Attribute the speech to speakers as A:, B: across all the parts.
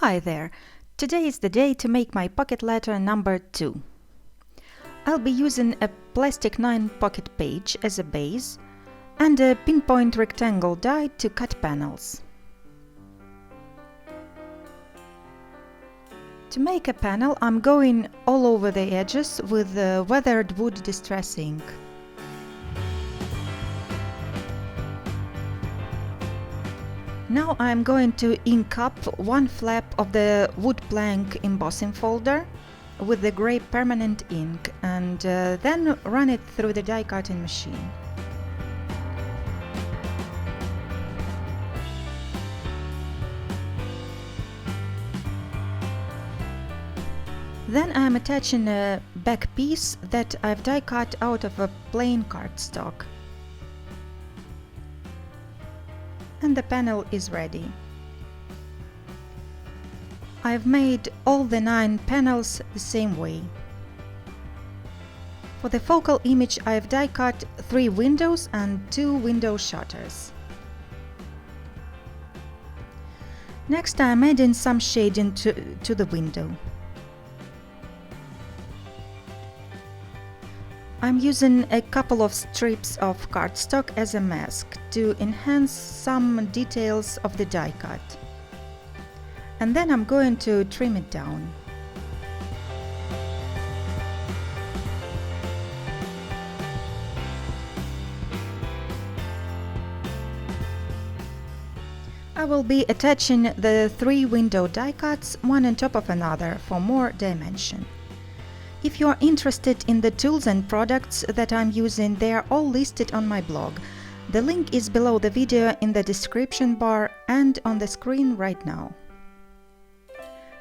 A: Hi there! Today is the day to make my pocket letter number 2. I'll be using a plastic 9 pocket page as a base and a pinpoint rectangle die to cut panels. To make a panel, I'm going all over the edges with weathered wood distress ink. Now I'm going to ink up one flap of the wood plank embossing folder with the grey permanent ink and then run it through the die cutting machine. Then I'm attaching a back piece that I've die cut out of a plain cardstock. And the panel is ready. I've made all the 9 panels the same way. For the focal image, I've die cut 3 windows and 2 window shutters. Next, I'm adding some shading to the window. I'm using a couple of strips of cardstock as a mask to enhance some details of the die cut. And then I'm going to trim it down. I will be attaching the 3 window die cuts one on top of another for more dimension. If you are interested in the tools and products that I'm using, they are all listed on my blog. The link is below the video in the description bar and on the screen right now.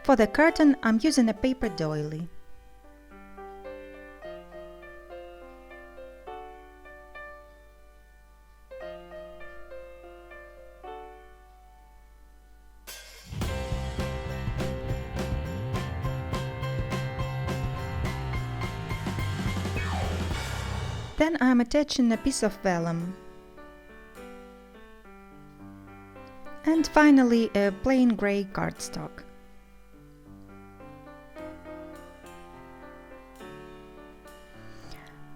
A: For the curtain, I'm using a paper doily. Then I'm attaching a piece of vellum. And finally a plain grey cardstock.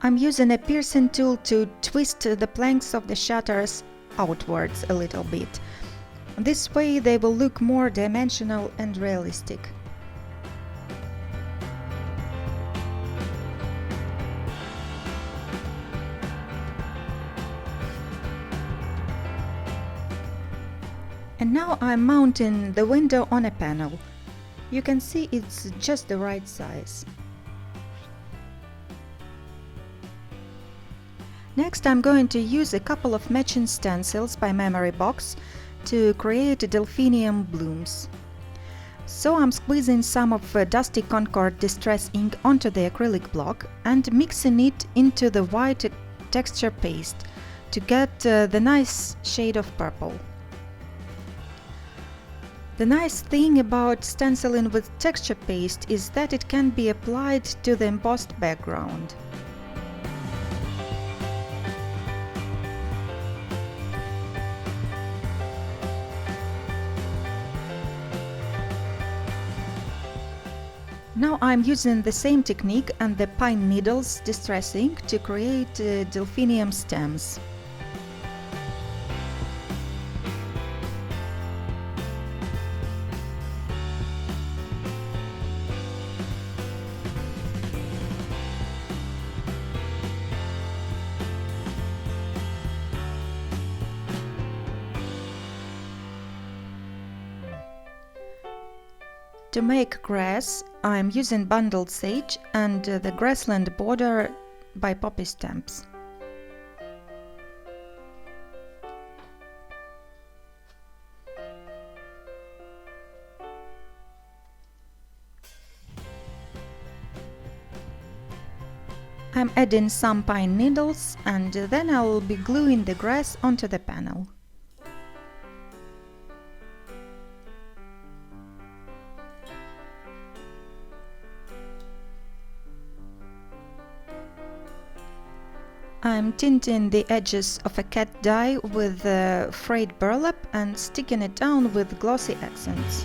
A: I'm using a piercing tool to twist the planks of the shutters outwards a little bit. This way they will look more dimensional and realistic. And now I'm mounting the window on a panel. You can see it's just the right size. Next, I'm going to use a couple of matching stencils by Memory Box to create delphinium blooms. So I'm squeezing some of Dusty Concord Distress ink onto the acrylic block and mixing it into the white texture paste to get the nice shade of purple. The nice thing about stenciling with texture paste is that it can be applied to the embossed background. Now I'm using the same technique and the pine needles distress ink to create delphinium stems. To make grass, I'm using bundled sage and the grassland border by poppy stamps. I'm adding some pine needles and then I'll be gluing the grass onto the panel. I'm tinting the edges of a cat die with frayed burlap and sticking it down with glossy accents.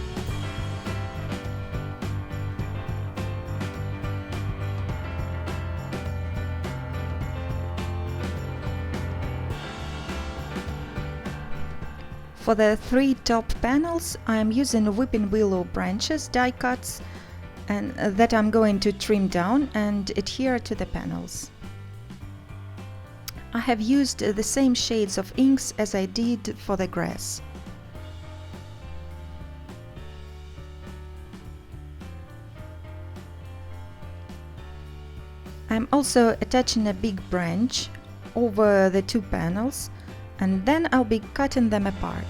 A: For the 3 top panels, I am using weeping willow branches die cuts and that I'm going to trim down and adhere to the panels. I have used the same shades of inks as I did for the grass. I'm also attaching a big branch over the 2 panels, and then I'll be cutting them apart.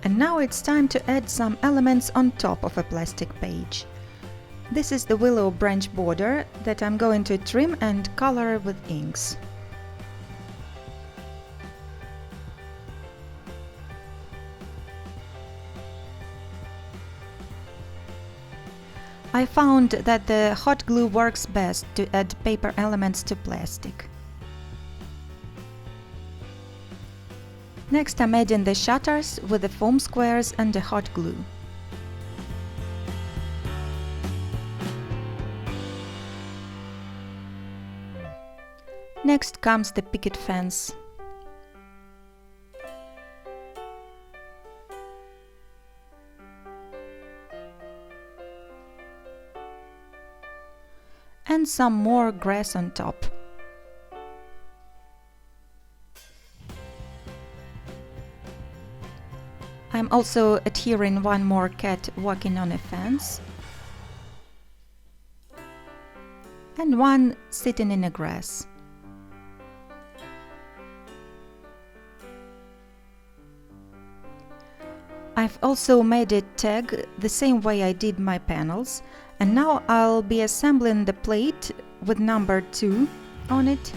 A: And now it's time to add some elements on top of a plastic page. This is the willow branch border that I'm going to trim and color with inks. I found that the hot glue works best to add paper elements to plastic. Next, I'm adding the shutters with the foam squares and the hot glue. Next comes the picket fence. And some more grass on top. I'm also adhering one more cat walking on a fence and one sitting in the grass. I've also made a tag the same way I did my panels, and now I'll be assembling the plate with number 2 on it.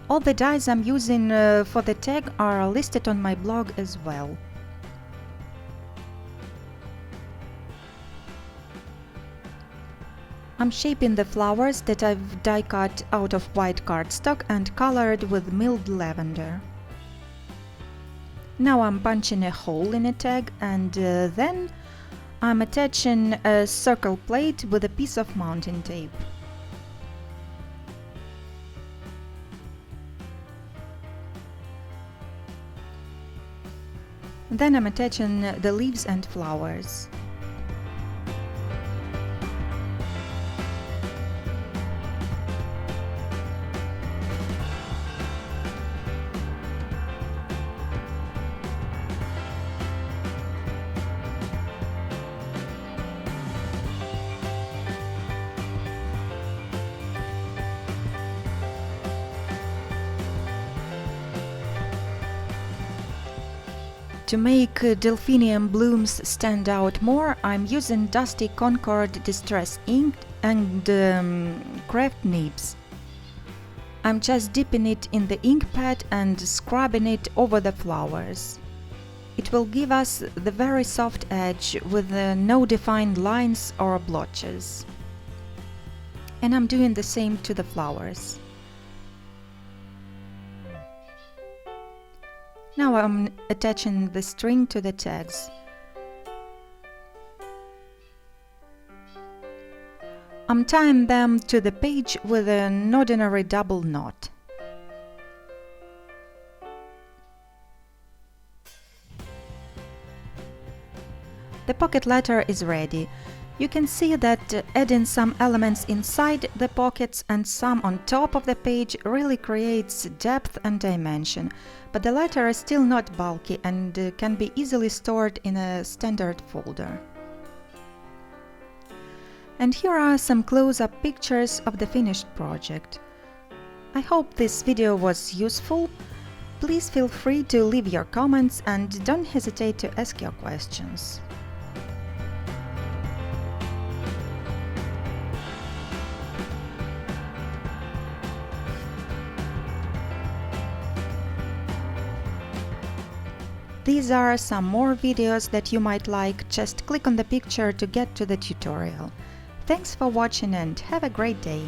A: All the dies I'm using for the tag are listed on my blog as well. I'm shaping the flowers that I've die cut out of white cardstock and colored with milled lavender. Now I'm punching a hole in a tag and then I'm attaching a circle plate with a piece of mounting tape. Then I'm attaching the leaves and flowers. To make delphinium blooms stand out more, I'm using Dusty Concord Distress ink and craft nibs. I'm just dipping it in the ink pad and scrubbing it over the flowers. It will give us the very soft edge with no defined lines or blotches. And I'm doing the same to the flowers. Now I'm attaching the string to the tags. I'm tying them to the page with an ordinary double knot. The pocket letter is ready. You can see that adding some elements inside the pockets and some on top of the page really creates depth and dimension, but the letter is still not bulky and can be easily stored in a standard folder. And here are some close-up pictures of the finished project. I hope this video was useful. Please feel free to leave your comments and don't hesitate to ask your questions. These are some more videos that you might like. Just click on the picture to get to the tutorial. Thanks for watching and have a great day!